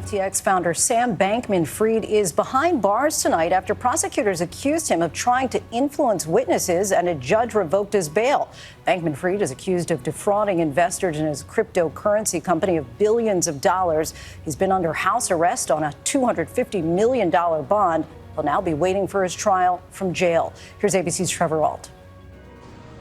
FTX founder Sam Bankman-Fried is behind bars tonight after prosecutors accused him of trying to influence witnesses, and a judge revoked his bail. Bankman-Fried is accused of defrauding investors in his cryptocurrency company of billions of dollars. He's been under house arrest on a $250 million bond. He'll now be waiting for his trial from jail. Here's ABC's Trevor Ault.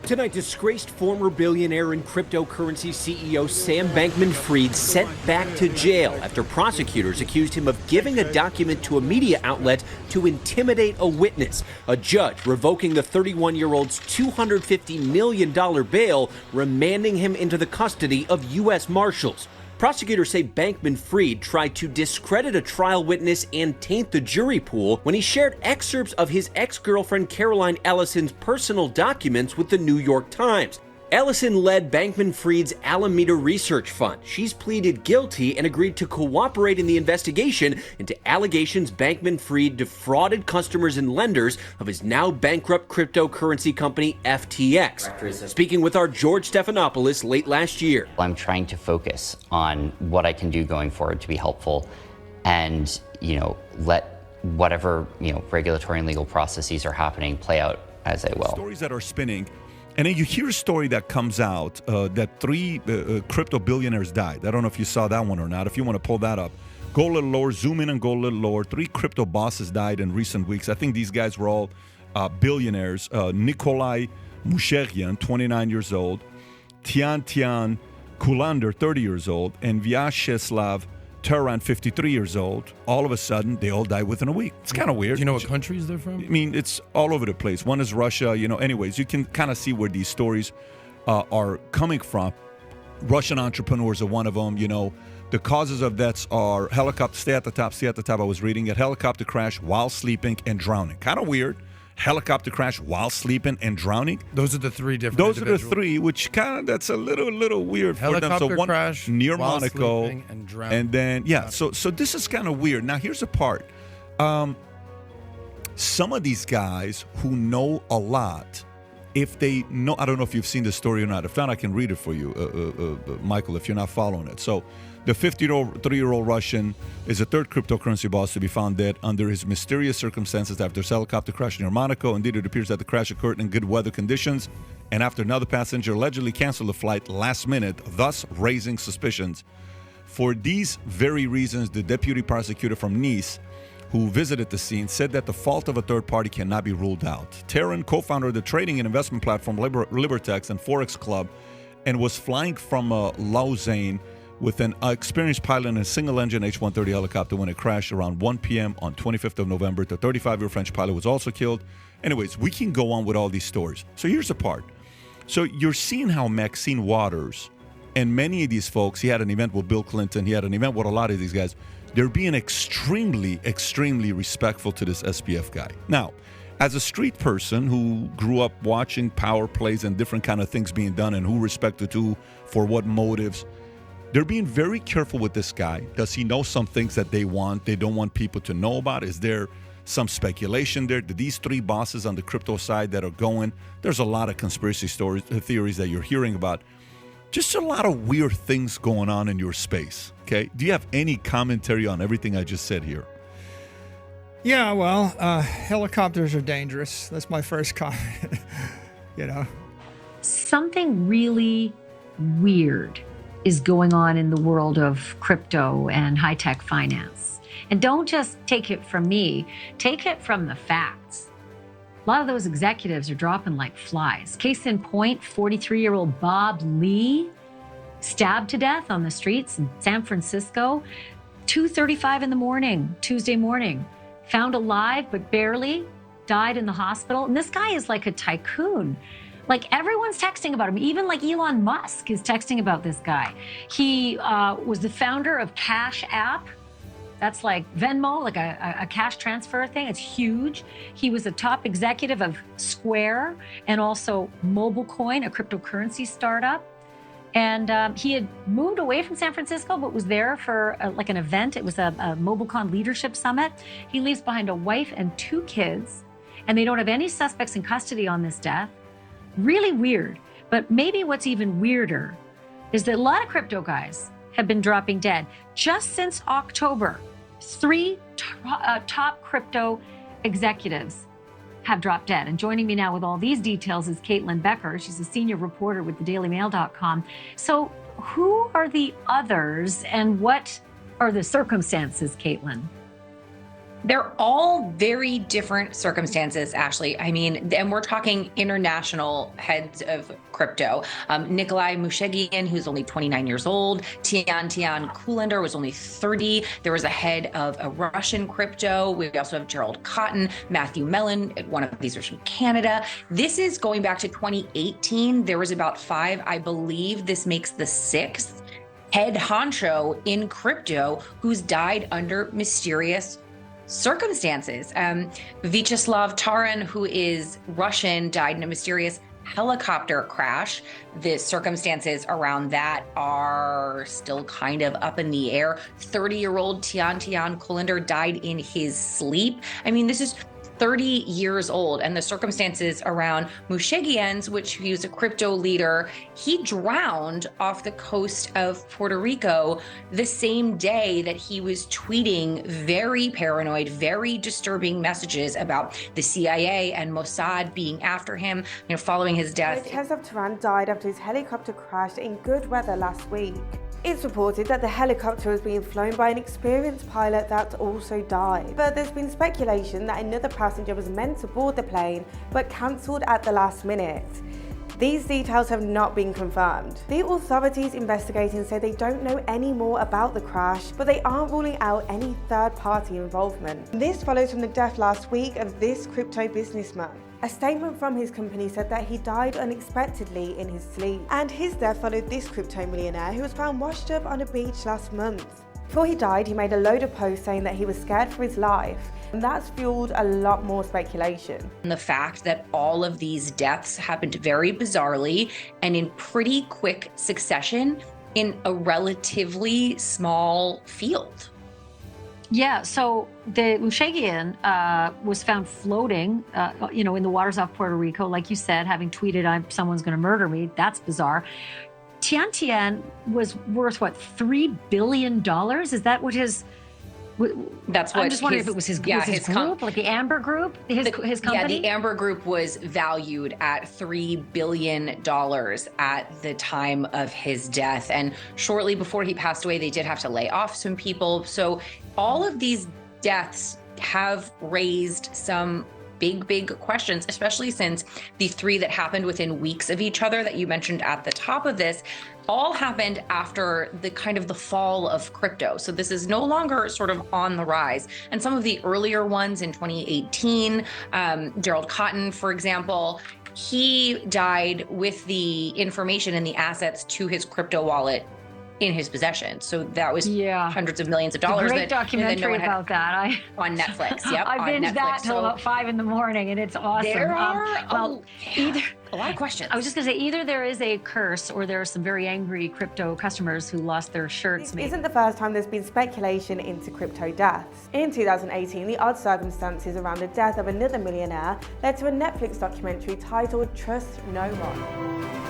Tonight, disgraced former billionaire and cryptocurrency CEO Sam Bankman-Fried sent back to jail after prosecutors accused him of giving a document to a media outlet to intimidate a witness. A judge revoking the 31-year-old's $250 million bail, remanding him into the custody of U.S. Marshals. Prosecutors say Bankman-Fried tried to discredit a trial witness and taint the jury pool when he shared excerpts of his ex-girlfriend Caroline Ellison's personal documents with the New York Times. Ellison led Bankman-Fried's Alameda Research Fund. She's pleaded guilty and agreed to cooperate in the investigation into allegations Bankman-Fried defrauded customers and lenders of his now bankrupt cryptocurrency company FTX. Speaking with our George Stephanopoulos late last year. I'm trying to focus on what I can do going forward to be helpful and, let whatever, regulatory and legal processes are happening play out as they will. Stories that are spinning. And then you hear a story that comes out that 3 crypto billionaires died. I don't know if you saw that one or not. If you want to pull that up, go a little lower, zoom in and go a little lower. 3 crypto bosses died in recent weeks. I think these guys were all billionaires. Nikolai Musherian, 29 years old. Tian Kulander, 30 years old. And Vyacheslav Turan, 53 years old. All of a sudden, they all died within a week. It's kind of weird. Do you know what countries they're from? I mean, it's all over the place. One is Russia, Anyways, you can kind of see where these stories are coming from. Russian entrepreneurs are one of them, The causes of deaths are helicopter, stay at the top. I was reading it. Helicopter crash while sleeping and drowning. Kind of weird. Helicopter crash while sleeping and drowning. Those are the 3 different Those are the 3, which that's a little weird for them. Helicopter So one crash near while Monaco, sleeping and drowning. And then so this is kind of weird. Now here's the part. Some of these guys who know a lot, if they know, I don't know if you've seen the story or not. If not, I can read it for you, Michael, if you're not following it. So the 53-year-old Russian is the 3rd cryptocurrency boss to be found dead under his mysterious circumstances after his helicopter crash near Monaco. Indeed, it appears that the crash occurred in good weather conditions and after another passenger allegedly canceled the flight last minute, thus raising suspicions. For these very reasons, the deputy prosecutor from Nice, who visited the scene, said that the fault of a third party cannot be ruled out. Terran, co-founder of the trading and investment platform Libertex and Forex Club, and was flying from Lausanne with an experienced pilot in a single-engine H-130 helicopter when it crashed around 1 p.m. on 25th of November. The 35-year French pilot was also killed. Anyways, we can go on with all these stories. So here's the part. So you're seeing how Maxine Waters and many of these folks, he had an event with Bill Clinton, he had an event with a lot of these guys, they're being extremely, extremely respectful to this SBF guy. Now, as a street person who grew up watching power plays and different kind of things being done and who respected who for what motives, they're being very careful with this guy. Does he know some things that they don't want people to know about? Is there some speculation there? These 3 bosses on the crypto side that are going, there's a lot of conspiracy theories that you're hearing about. Just a lot of weird things going on in your space, okay? Do you have any commentary on everything I just said here? Yeah, well, helicopters are dangerous. That's my first comment, Something really weird is going on in the world of crypto and high-tech finance. And don't just take it from me, take it from the facts. A lot of those executives are dropping like flies. Case in point, 43-year-old Bob Lee, stabbed to death on the streets in San Francisco, 2:35 in the morning, Tuesday morning. Found alive, but barely, died in the hospital. And this guy is like a tycoon. Like everyone's texting about him. Even like Elon Musk is texting about this guy. He was the founder of Cash App. That's like Venmo, like a cash transfer thing. It's huge. He was a top executive of Square and also MobileCoin, a cryptocurrency startup. And he had moved away from San Francisco, but was there for like an event. It was a MobileCon Leadership Summit. He leaves behind a wife and 2 kids, and they don't have any suspects in custody on this death. Really weird. But maybe what's even weirder is that a lot of crypto guys have been dropping dead. Just since October, 3 top crypto executives have dropped dead. And joining me now with all these details is Caitlin Becker. She's a senior reporter with thedailymail.com. So who are the others and what are the circumstances, Caitlin? They're all very different circumstances, Ashley. I mean, and we're talking international heads of crypto. Nikolai Mushegian, who's only 29 years old. Tian Kullander was only 30. There was a head of a Russian crypto. We also have Gerald Cotton, Matthew Mellon. One of these was from Canada. This is going back to 2018. There was about 5. I believe this makes the 6th head honcho in crypto who's died under mysterious circumstances. Vyacheslav Taran, who is Russian, died in a mysterious helicopter crash. The circumstances around that are still kind of up in the air. 30-year-old Tian Kullander died in his sleep. I mean, this is 30 years old, and the circumstances around Mushegian's, which he was a crypto leader, he drowned off the coast of Puerto Rico the same day that he was tweeting very paranoid, very disturbing messages about the CIA and Mossad being after him, following his death. Vyacheslav Taran died after his helicopter crashed in good weather last week. It's reported that the helicopter was being flown by an experienced pilot that also died. But there's been speculation that another passenger was meant to board the plane but cancelled at the last minute. These details have not been confirmed. The authorities investigating say they don't know any more about the crash, but they aren't ruling out any third-party involvement. This follows from the death last week of this crypto businessman. A statement from his company said that he died unexpectedly in his sleep, and his death followed this crypto millionaire who was found washed up on a beach last month. Before he died, he made a load of posts saying that he was scared for his life, and that's fueled a lot more speculation. And the fact that all of these deaths happened very bizarrely and in pretty quick succession in a relatively small field. Yeah, so the Mushegian was found floating, in the waters off Puerto Rico, like you said, having tweeted, "Someone's going to murder me." That's bizarre. Tian was worth what, $3 billion? Is that what his? That's what I'm just wondering if it was his group, like the Amber Group, his company. Yeah, the Amber Group was valued at $3 billion at the time of his death, and shortly before he passed away, they did have to lay off some people. So all of these deaths have raised some big questions, especially since the 3 that happened within weeks of each other that you mentioned at the top of this all happened after the fall of crypto. So this is no longer sort of on the rise. And some of the earlier ones in 2018, Gerald Cotton, for example, he died with the information and the assets to his crypto wallet in his possession. So that was hundreds of millions of dollars. Great documentary about that. On Netflix. Yep. I binged that till about 5 a.m, and it's awesome. There are either a lot of questions. I was just going to say, either there is a curse or there are some very angry crypto customers who lost their shirts. This isn't the first time there's been speculation into crypto deaths. In 2018, the odd circumstances around the death of another millionaire led to a Netflix documentary titled Trust No One.